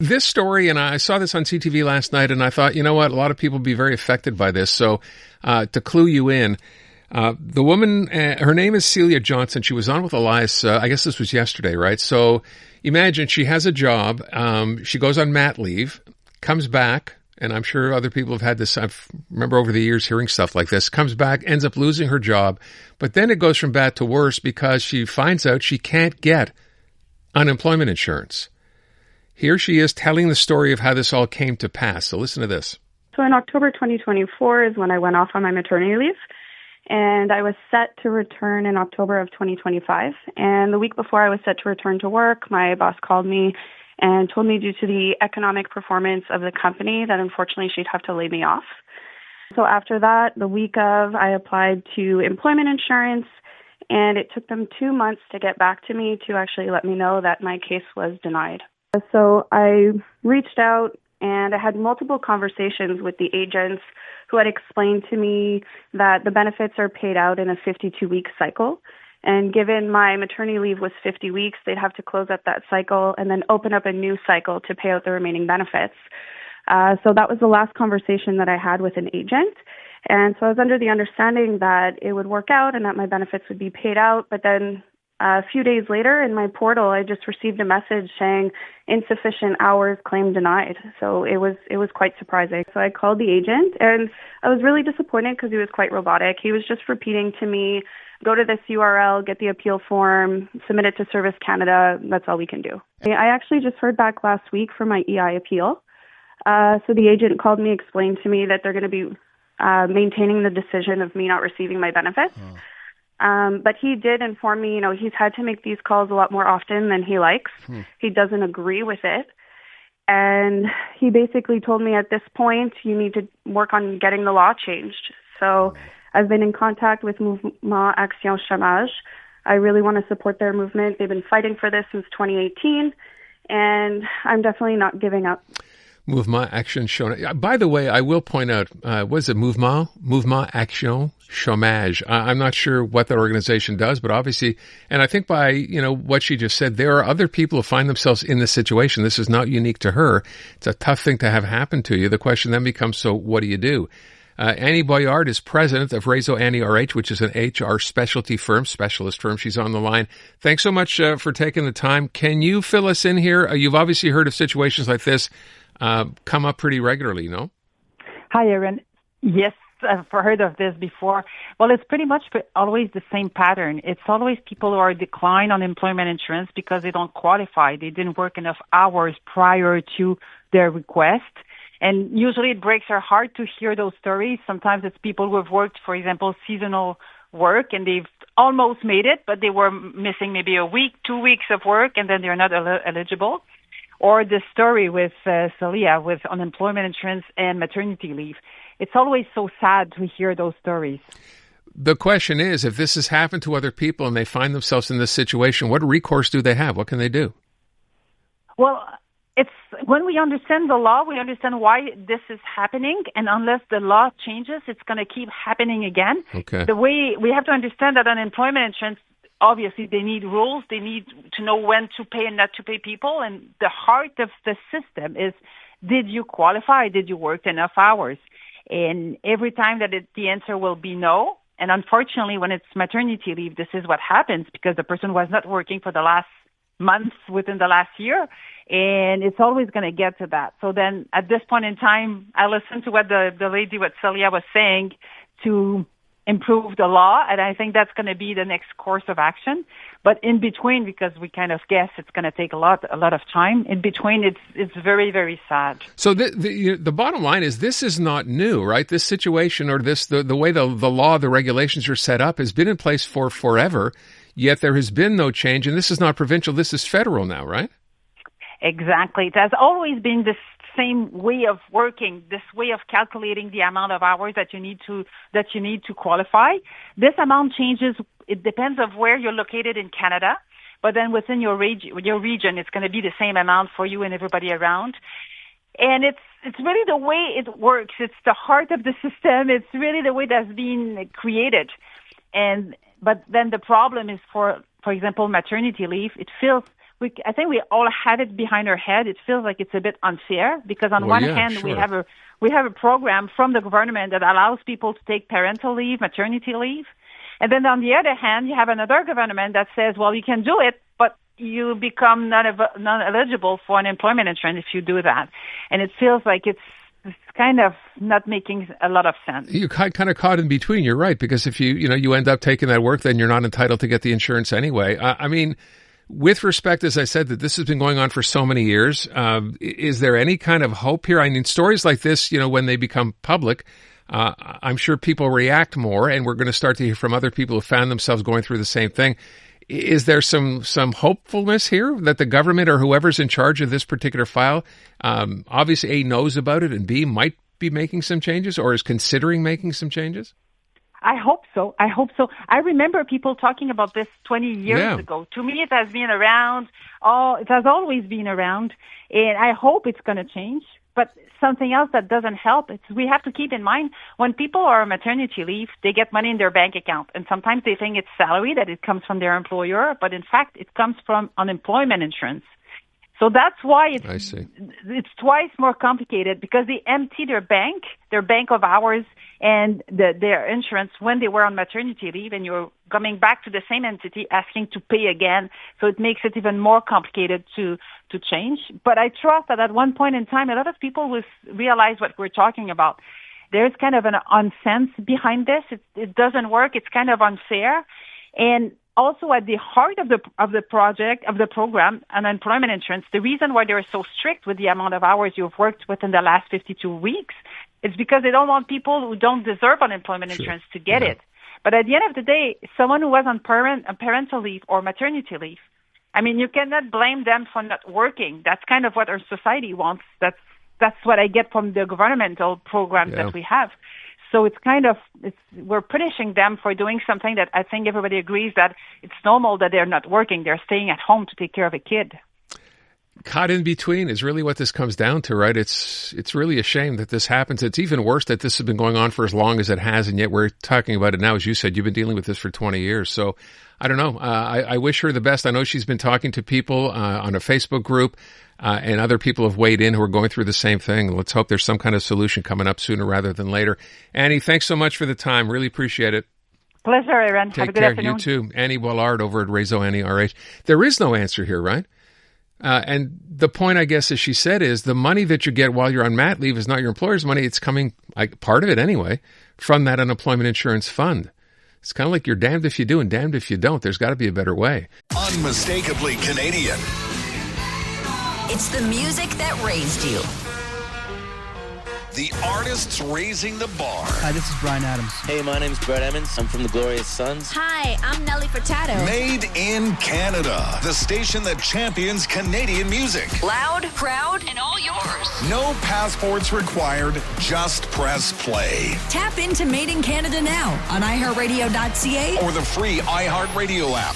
This story, and I saw this on CTV last night, and I thought, you know what, a lot of people will be very affected by this. So to clue you in, the woman, her name is Celia Johnson. She was on with Elias, I guess this was yesterday, right? So imagine she has a job. She goes on mat leave, comes back, and I'm sure other people have had this. I remember over the years hearing stuff like this. Comes back, ends up losing her job. But then it goes from bad to worse because she finds out she can't get unemployment insurance. Here she is telling the story of how this all came to pass. So listen to this. So in October 2024 is when I went off on my maternity leave, and I was set to return in October of 2025. And the week before I was set to return to work, my boss called me and told me due to the economic performance of the company that unfortunately she'd have to lay me off. So after that, the week of, I applied to employment insurance, and it took them 2 months to get back to me to actually let me know that my case was denied. So I reached out and I had multiple conversations with the agents who had explained to me that the benefits are paid out in a 52-week cycle. And given my maternity leave was 50 weeks, they'd have to close up that cycle and then open up a new cycle to pay out the remaining benefits. So that was the last conversation that I had with an agent. And so I was under the understanding that it would work out and that my benefits would be paid out. But then a few days later in my portal, I just received a message saying insufficient hours, claim denied. So it was quite surprising. So I called the agent and I was really disappointed because he was quite robotic. He was just repeating to me, go to this URL, get the appeal form, submit it to Service Canada. That's all we can do. I actually just heard back last week for my EI appeal. So the agent called me, explained to me that they're going to be maintaining the decision of me not receiving my benefits. Oh. But he did inform me, he's had to make these calls a lot more often than he likes. He doesn't agree with it. And he basically told me at this point, you need to work on getting the law changed. So I've been in contact with Mouvement Action Chômage. I really want to support their movement. They've been fighting for this since 2018, and I'm definitely not giving up. Mouvement Action Chômage. By the way, I will point out, was it Mouvement Action Chômage? I'm not sure what that organization does, but obviously, and I think by, what she just said, there are other people who find themselves in this situation. This is not unique to her. It's a tough thing to have happen to you. The question then becomes, so what do you do? Annie Boilard is president of Reseau Annie RH, which is an HR specialist firm. She's on the line. Thanks so much for taking the time. Can you fill us in here? You've obviously heard of situations like this come up pretty regularly, no? Hi, Aaron. Yes, I've heard of this before. Well, it's pretty much always the same pattern. It's always people who are declined on employment insurance because they don't qualify. They didn't work enough hours prior to their request. And usually it breaks our heart to hear those stories. Sometimes it's people who have worked, for example, seasonal work, and they've almost made it, but they were missing maybe a week, 2 weeks of work, and then they're not eligible. Or the story with Celia with unemployment insurance and maternity leave. It's always so sad to hear those stories. The question is, if this has happened to other people and they find themselves in this situation, what recourse do they have? What can they do? Well, it's when we understand the law, we understand why this is happening, and unless the law changes, it's going to keep happening again. Okay. The way we have to understand that unemployment insurance, obviously, they need rules. They need to know when to pay and not to pay people. And the heart of the system is, did you qualify? Did you work enough hours? And every time that the answer will be no. And unfortunately, when it's maternity leave, this is what happens because the person was not working for the last months within the last year. And it's always going to get to that. So then at this point in time, I listened to what the lady, what Celia was saying to improve the law, and I think that's going to be the next course of action. But in between, because we kind of guess it's going to take a lot of time, in between, it's very, very sad. So the bottom line is this is not new, right? This situation or the way the law, the regulations are set up has been in place for forever, yet there has been no change, and this is not provincial, this is federal now, right? Exactly. It has always been this same way of working, this way of calculating the amount of hours that you need to qualify. This amount changes. It depends of where you're located in Canada, but then within your region, it's going to be the same amount for you and everybody around. And it's really the way it works. It's the heart of the system. It's really the way that's been created. But then the problem is for example, maternity leave. It feels I think we all have it behind our head. It feels like it's a bit unfair because on one hand, sure. we have a program from the government that allows people to take parental leave, maternity leave. And then on the other hand, you have another government that says, well, you can do it, but you become non-eligible for unemployment insurance if you do that. And it feels like it's kind of not making a lot of sense. You're kind of caught in between. You're right, because if you end up taking that work, then you're not entitled to get the insurance anyway. I mean, with respect, as I said, that this has been going on for so many years, is there any kind of hope here? I mean, stories like this, when they become public, I'm sure people react more, and we're going to start to hear from other people who found themselves going through the same thing. Is there some hopefulness here that the government or whoever's in charge of this particular file, obviously A, knows about it, and B, might be making some changes or is considering making some changes? I hope so. I remember people talking about this 20 years ago. To me, it has been around. It has always been around, and I hope it's going to change. But something else that doesn't help is we have to keep in mind when people are on maternity leave, they get money in their bank account, and sometimes they think it's salary, that it comes from their employer, but in fact, it comes from unemployment insurance. So that's why it's twice more complicated because they empty their bank of hours and their insurance when they were on maternity leave, and you're coming back to the same entity asking to pay again. So it makes it even more complicated to change. But I trust that at one point in time, a lot of people will realize what we're talking about. There's kind of an unsense behind this. It doesn't work. It's kind of unfair. And also at the heart of the project, of the program, unemployment insurance, the reason why they're so strict with the amount of hours you've worked within the last 52 weeks is because they don't want people who don't deserve unemployment insurance to get it. But at the end of the day, someone who was on parental leave or maternity leave, I mean, you cannot blame them for not working. That's kind of what our society wants. That's what I get from the governmental programs that we have. So we're punishing them for doing something that I think everybody agrees that it's normal that they're not working. They're staying at home to take care of a kid. Caught in between is really what this comes down to, right? It's really a shame that this happens. It's even worse that this has been going on for as long as it has, and yet we're talking about it now. As you said, you've been dealing with this for 20 years. So I don't know. I wish her the best. I know she's been talking to people on a Facebook group, and other people have weighed in who are going through the same thing. Let's hope there's some kind of solution coming up sooner rather than later. Annie, thanks so much for the time. Really appreciate it. Pleasure, Aaron. Have a good afternoon. You too. Annie Boilard over at Reseau Annie RH. There is no answer here, right? And the point, I guess, as she said, is the money that you get while you're on mat leave is not your employer's money. It's coming, part of it anyway, from that unemployment insurance fund. It's kind of like you're damned if you do and damned if you don't. There's got to be a better way. Unmistakably Canadian. It's the music that raised you. The artists raising the bar. Hi, this is Brian Adams. Hey, my name's Brett Emmons. I'm from the Glorious Sons. Hi, I'm Nelly Furtado. Made in Canada. The station that champions Canadian music. Loud, proud, and all yours. No passports required. Just press play. Tap into Made in Canada now on iHeartRadio.ca or the free iHeartRadio app.